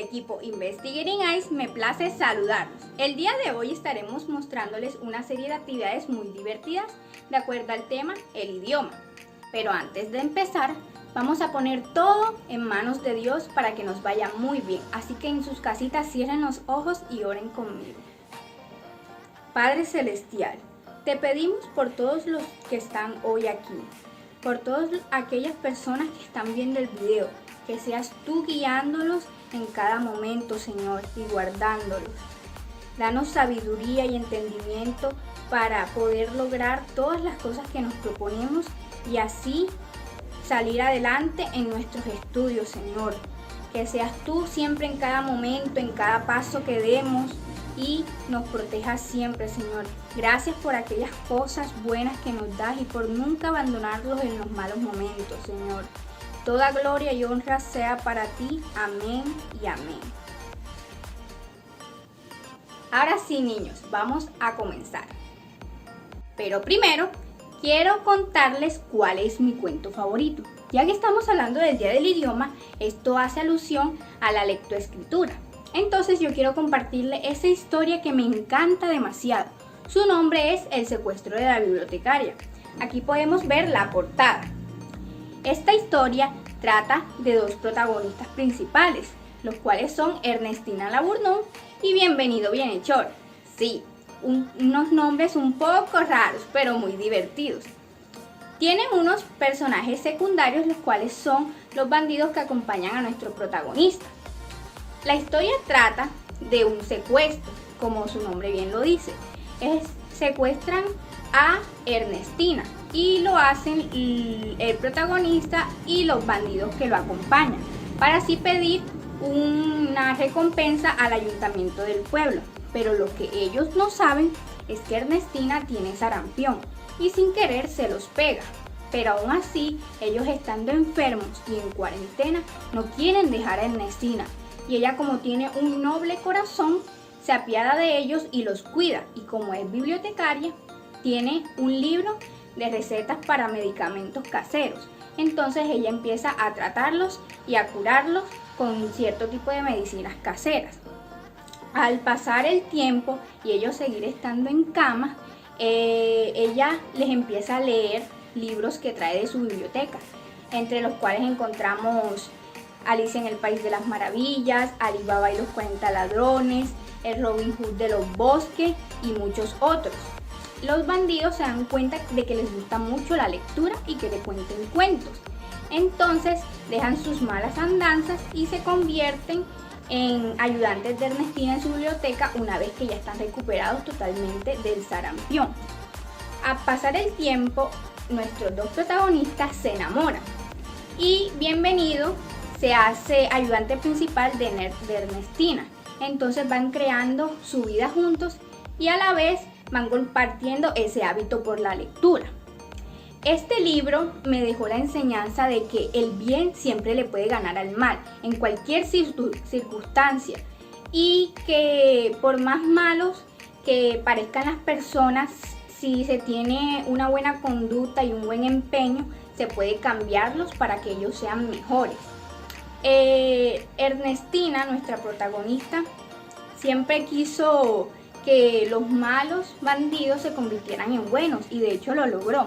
equipo Investigating Eyes me place saludarlos. El día de hoy estaremos mostrándoles una serie de actividades muy divertidas de acuerdo al tema el idioma. Pero antes de empezar, vamos a poner todo en manos de Dios para que nos vaya muy bien. Así que en sus casitas cierren los ojos y oren conmigo. Padre Celestial, te pedimos por todos los que están hoy aquí, por todas aquellas personas que están viendo el video, que seas tú guiándolos en cada momento, Señor, y guardándolos. Danos sabiduría y entendimiento para poder lograr todas las cosas que nos proponemos y así salir adelante en nuestros estudios, Señor. Que seas tú siempre en cada momento, en cada paso que demos y nos protejas siempre, Señor. Gracias por aquellas cosas buenas que nos das y por nunca abandonarlos en los malos momentos, Señor. Toda gloria y honra sea para ti. Amén y amén. Ahora sí, niños, vamos a comenzar. Pero primero, quiero contarles cuál es mi cuento favorito. Ya que estamos hablando del Día del Idioma, esto hace alusión a la lectoescritura. Entonces yo quiero compartirle esa historia que me encanta demasiado. Su nombre es El secuestro de la bibliotecaria. Aquí podemos ver la portada. Esta historia trata de dos protagonistas principales, los cuales son Ernestina Laburnón y Bienvenido Bienhechor. Sí, unos nombres un poco raros, pero muy divertidos. Tienen unos personajes secundarios, los cuales son los bandidos que acompañan a nuestro protagonista. La historia trata de un secuestro, como su nombre bien lo dice. Secuestran a Ernestina y lo hacen el protagonista y los bandidos que lo acompañan, para así pedir una recompensa al ayuntamiento del pueblo. Pero lo que ellos no saben es que Ernestina tiene sarampión y sin querer se los pega. Pero aún así, ellos estando enfermos y en cuarentena, no quieren dejar a Ernestina. Y ella, como tiene un noble corazón, se apiada de ellos y los cuida. Y como es bibliotecaria, tiene un libro de recetas para medicamentos caseros. Entonces ella empieza a tratarlos y a curarlos con cierto tipo de medicinas caseras. Al pasar el tiempo y ellos seguir estando en cama, ella les empieza a leer libros que trae de su biblioteca, entre los cuales encontramos Alicia en el País de las Maravillas, Ali Baba y los 40 ladrones, el Robin Hood de los bosques y muchos otros. Los bandidos se dan cuenta de que les gusta mucho la lectura y que le cuenten cuentos. Entonces dejan sus malas andanzas y se convierten en ayudantes de Ernestina en su biblioteca una vez que ya están recuperados totalmente del sarampión. A pasar el tiempo, nuestros dos protagonistas se enamoran y Bienvenido se hace ayudante principal de Ernestina. Entonces van creando su vida juntos y a la vez van compartiendo ese hábito por la lectura. Este libro me dejó la enseñanza de que el bien siempre le puede ganar al mal en cualquier circunstancia y que por más malos que parezcan las personas, si se tiene una buena conducta y un buen empeño, se puede cambiarlos para que ellos sean mejores. Ernestina, nuestra protagonista, siempre quiso que los malos bandidos se convirtieran en buenos y de hecho lo logró.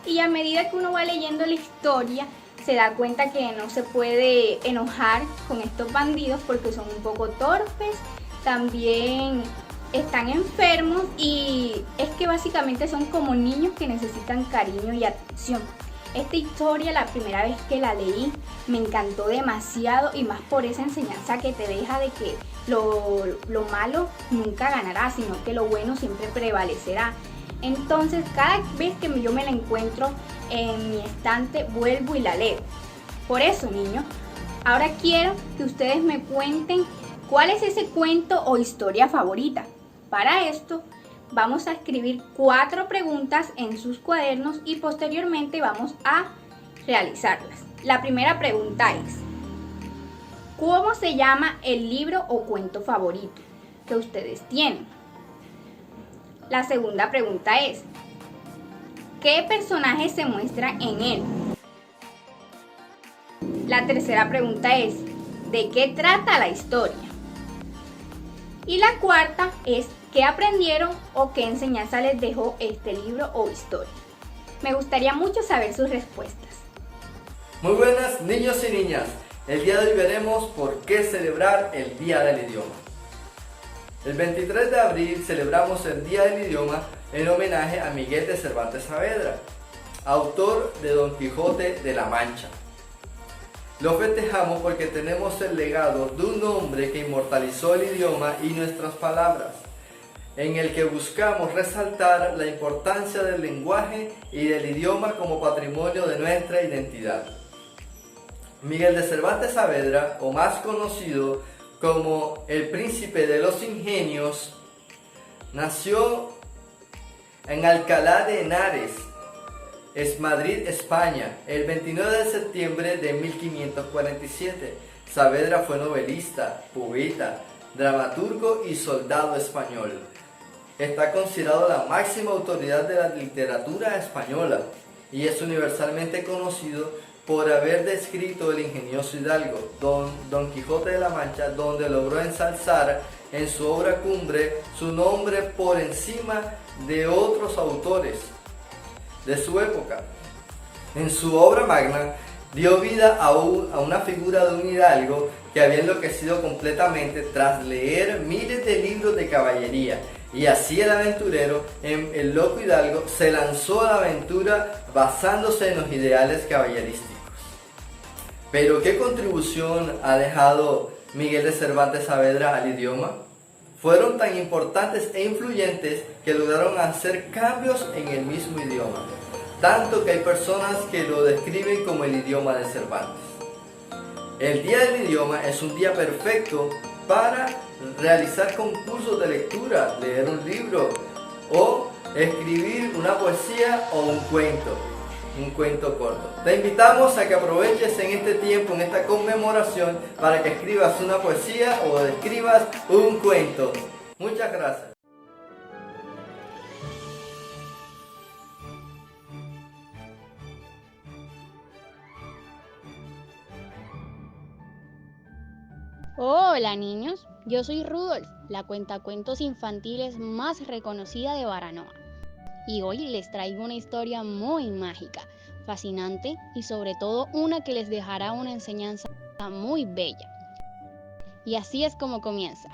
Y a medida que uno va leyendo la historia, se da cuenta que no se puede enojar con estos bandidos porque son un poco torpes, también están enfermos y es que básicamente son como niños que necesitan cariño y atención. Esta historia, la primera vez que la leí, me encantó demasiado y más por esa enseñanza que te deja de que lo malo nunca ganará, sino que lo bueno siempre prevalecerá. Entonces, cada vez que yo me la encuentro en mi estante, vuelvo y la leo. Por eso, niños, ahora quiero que ustedes me cuenten cuál es ese cuento o historia favorita. Para esto, vamos a escribir 4 preguntas en sus cuadernos y posteriormente vamos a realizarlas. La primera pregunta es: ¿cómo se llama el libro o cuento favorito que ustedes tienen? La segunda pregunta es: ¿qué personajes se muestran en él? La tercera pregunta es: ¿de qué trata la historia? Y la cuarta es, ¿qué aprendieron o qué enseñanza les dejó este libro o historia? Me gustaría mucho saber sus respuestas. Muy buenas, niños y niñas. El día de hoy veremos por qué celebrar el Día del Idioma. El 23 de abril celebramos el Día del Idioma en homenaje a Miguel de Cervantes Saavedra, autor de Don Quijote de la Mancha. Lo festejamos porque tenemos el legado de un hombre que inmortalizó el idioma y nuestras palabras, en el que buscamos resaltar la importancia del lenguaje y del idioma como patrimonio de nuestra identidad. Miguel de Cervantes Saavedra, o más conocido como el Príncipe de los Ingenios, nació en Alcalá de Henares, Madrid, España, el 29 de septiembre de 1547. Saavedra fue novelista, poeta, dramaturgo y soldado español. Está considerado la máxima autoridad de la literatura española y es universalmente conocido por haber descrito el ingenioso hidalgo Don Quijote de la Mancha, donde logró ensalzar en su obra cumbre su nombre por encima de otros autores de su época. En su obra magna dio vida a una figura de un hidalgo que había enloquecido completamente tras leer miles de libros de caballería, y así el aventurero, el loco hidalgo, se lanzó a la aventura basándose en los ideales caballerísticos. Pero ¿qué contribución ha dejado Miguel de Cervantes Saavedra al idioma? Fueron tan importantes e influyentes que lograron hacer cambios en el mismo idioma, tanto que hay personas que lo describen como el idioma de Cervantes. El Día del Idioma es un día perfecto para realizar concursos de lectura, leer un libro o escribir una poesía o un cuento corto. Te invitamos a que aproveches en este tiempo, en esta conmemoración, para que escribas una poesía o escribas un cuento. Muchas gracias. Hola niños, yo soy Rudolf, la cuentacuentos infantiles más reconocida de Baranoa. Y hoy les traigo una historia muy mágica, fascinante y sobre todo una que les dejará una enseñanza muy bella. Y así es como comienza.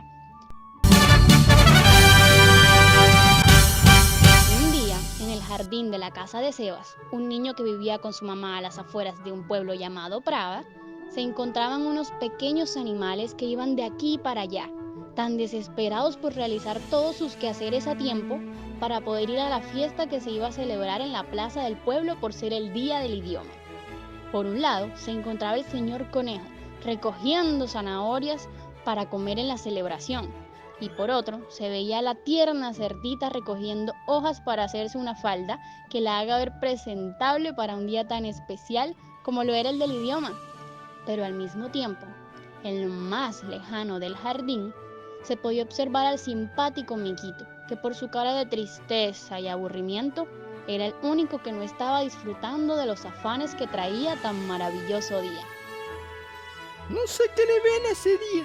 Un día, en el jardín de la casa de Sebas, un niño que vivía con su mamá a las afueras de un pueblo llamado Prada, se encontraban unos pequeños animales que iban de aquí para allá, tan desesperados por realizar todos sus quehaceres a tiempo para poder ir a la fiesta que se iba a celebrar en la plaza del pueblo por ser el Día del Idioma. Por un lado se encontraba el señor Conejo recogiendo zanahorias para comer en la celebración, y por otro se veía a la tierna cerdita recogiendo hojas para hacerse una falda que la haga ver presentable para un día tan especial como lo era el del idioma. Pero al mismo tiempo, en lo más lejano del jardín, se podía observar al simpático Miquito, que por su cara de tristeza y aburrimiento, era el único que no estaba disfrutando de los afanes que traía tan maravilloso día. No sé qué le ven a ese día,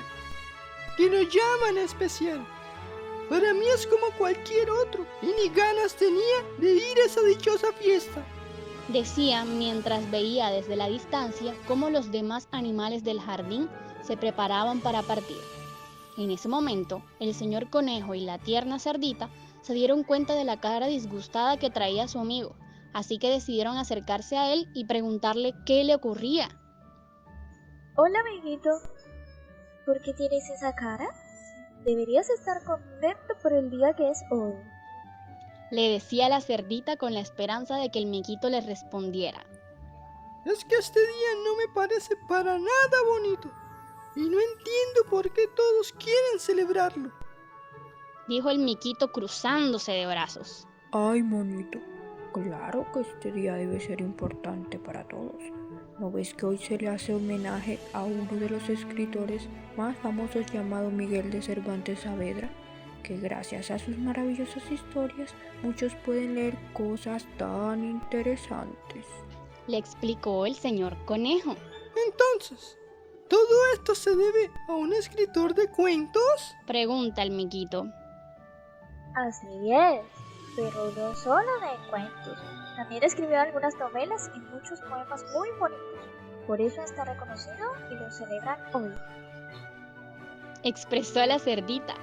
que lo llaman especial. Para mí es como cualquier otro, y ni ganas tenía de ir a esa dichosa fiesta, decía mientras veía desde la distancia cómo los demás animales del jardín se preparaban para partir. En ese momento, el señor Conejo y la tierna cerdita se dieron cuenta de la cara disgustada que traía su amigo, así que decidieron acercarse a él y preguntarle qué le ocurría. Hola, amiguito, ¿por qué tienes esa cara? Deberías estar contento por el día que es hoy, le decía la cerdita con la esperanza de que el Miquito le respondiera. es que este día no me parece para nada bonito, y no entiendo por qué todos quieren celebrarlo, dijo el Miquito cruzándose de brazos. Ay, monito, claro que este día debe ser importante para todos. ¿No ves que hoy se le hace homenaje a uno de los escritores más famosos llamado Miguel de Cervantes Saavedra? Que gracias a sus maravillosas historias muchos pueden leer cosas tan interesantes, le explicó el señor Conejo. Entonces, ¿Todo esto se debe a un escritor de cuentos? Pregunta el miquito. Así es, pero no solo de cuentos. También escribió algunas novelas y muchos poemas muy bonitos. Por eso está reconocido y lo celebran hoy. Expresó la cerdita.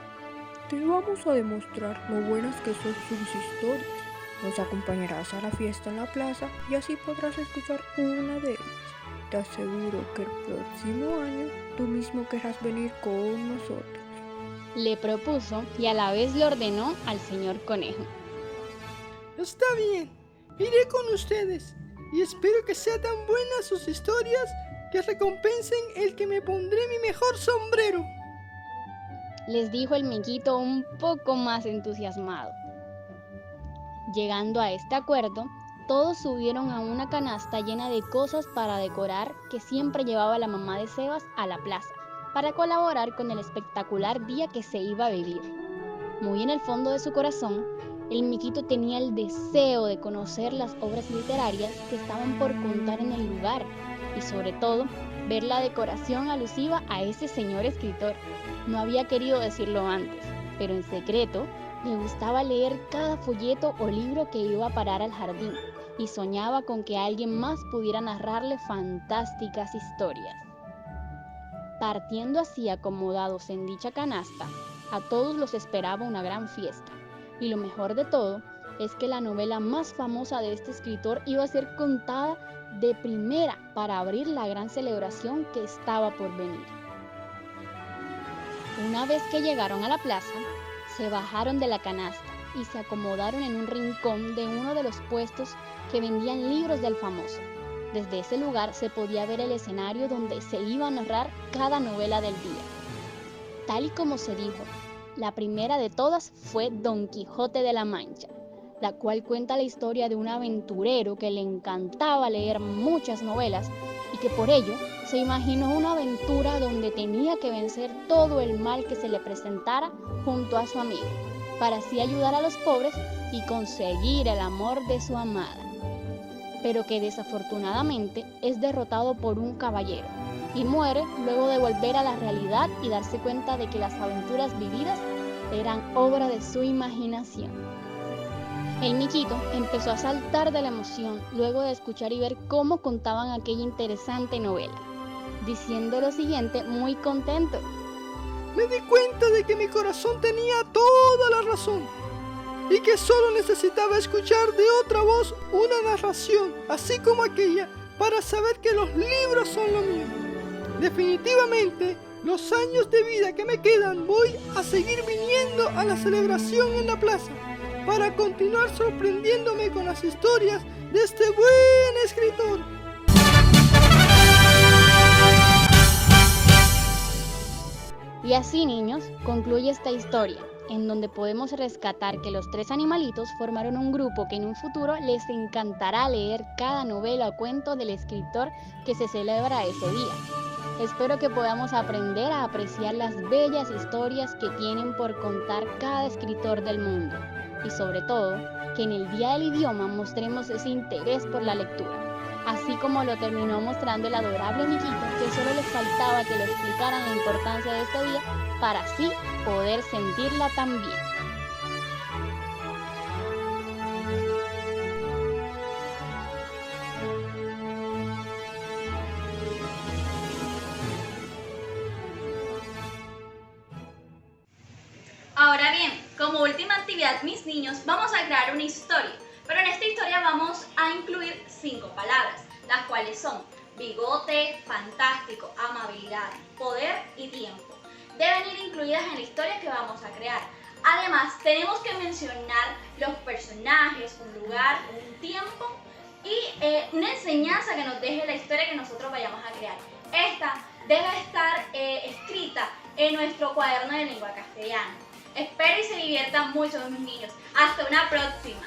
Te vamos a demostrar lo buenas que son sus historias. Nos acompañarás a la fiesta en la plaza y así podrás escuchar una de ellas. Te aseguro que el próximo año tú mismo querrás venir con nosotros. Le propuso y a la vez le ordenó al señor Conejo. Está bien, iré con ustedes y espero que sean tan buenas sus historias que recompensen el que me pondré mi mejor sombrero. Les dijo el miquito un poco más entusiasmado. Llegando a este acuerdo, todos subieron a una canasta llena de cosas para decorar que siempre llevaba la mamá de Sebas a la plaza, para colaborar con el espectacular día que se iba a vivir. Muy en el fondo de su corazón, el miquito tenía el deseo de conocer las obras literarias que estaban por contar en el lugar y sobre todo ver la decoración alusiva a ese señor escritor. No había querido decirlo antes, pero en secreto le gustaba leer cada folleto o libro que iba a parar al jardín y soñaba con que alguien más pudiera narrarle fantásticas historias. Partiendo así acomodados en dicha canasta, a todos los esperaba una gran fiesta. Y lo mejor de todo es que la novela más famosa de este escritor iba a ser contada de primera para abrir la gran celebración que estaba por venir. Una vez que llegaron a la plaza, se bajaron de la canasta y se acomodaron en un rincón de uno de los puestos que vendían libros del famoso. Desde ese lugar se podía ver el escenario donde se iba a narrar cada novela del día. Tal y como se dijo, la primera de todas fue Don Quijote de la Mancha, la cual cuenta la historia de un aventurero que le encantaba leer muchas novelas y que por ello se imaginó una aventura donde tenía que vencer todo el mal que se le presentara junto a su amigo, para así ayudar a los pobres y conseguir el amor de su amada, pero que desafortunadamente es derrotado por un caballero y muere luego de volver a la realidad y darse cuenta de que las aventuras vividas eran obra de su imaginación. El miquito empezó a saltar de la emoción luego de escuchar y ver cómo contaban aquella interesante novela, diciendo lo siguiente muy contento. Me di cuenta de que mi corazón tenía toda la razón y que solo necesitaba escuchar de otra voz una narración, así como aquella, para saber que los libros son lo mío. Definitivamente, los años de vida que me quedan voy a seguir viniendo a la celebración en la plaza para continuar sorprendiéndome con las historias de este buen escritor. Y así, niños, concluye esta historia, en donde podemos rescatar que los tres animalitos formaron un grupo que en un futuro les encantará leer cada novela o cuento del escritor que se celebra ese día. Espero que podamos aprender a apreciar las bellas historias que tienen por contar cada escritor del mundo y sobre todo que en el Día del Idioma mostremos ese interés por la lectura, así como lo terminó mostrando el adorable miquito, que solo les faltaba que le explicaran la importancia de este día para así poder sentirla también. Ahora bien, como última actividad, mis niños, vamos a crear una historia, pero en esta historia vamos a incluir 5 palabras, las cuales son bigote, fantástico, amabilidad, poder y tiempo. Deben ir incluidas en la historia que vamos a crear. Además, tenemos que mencionar los personajes, un lugar, un tiempo y una enseñanza que nos deje la historia que nosotros vayamos a crear. Esta debe estar escrita en nuestro cuaderno de lengua castellana. Espero y se diviertan mucho, mis niños. Hasta una próxima.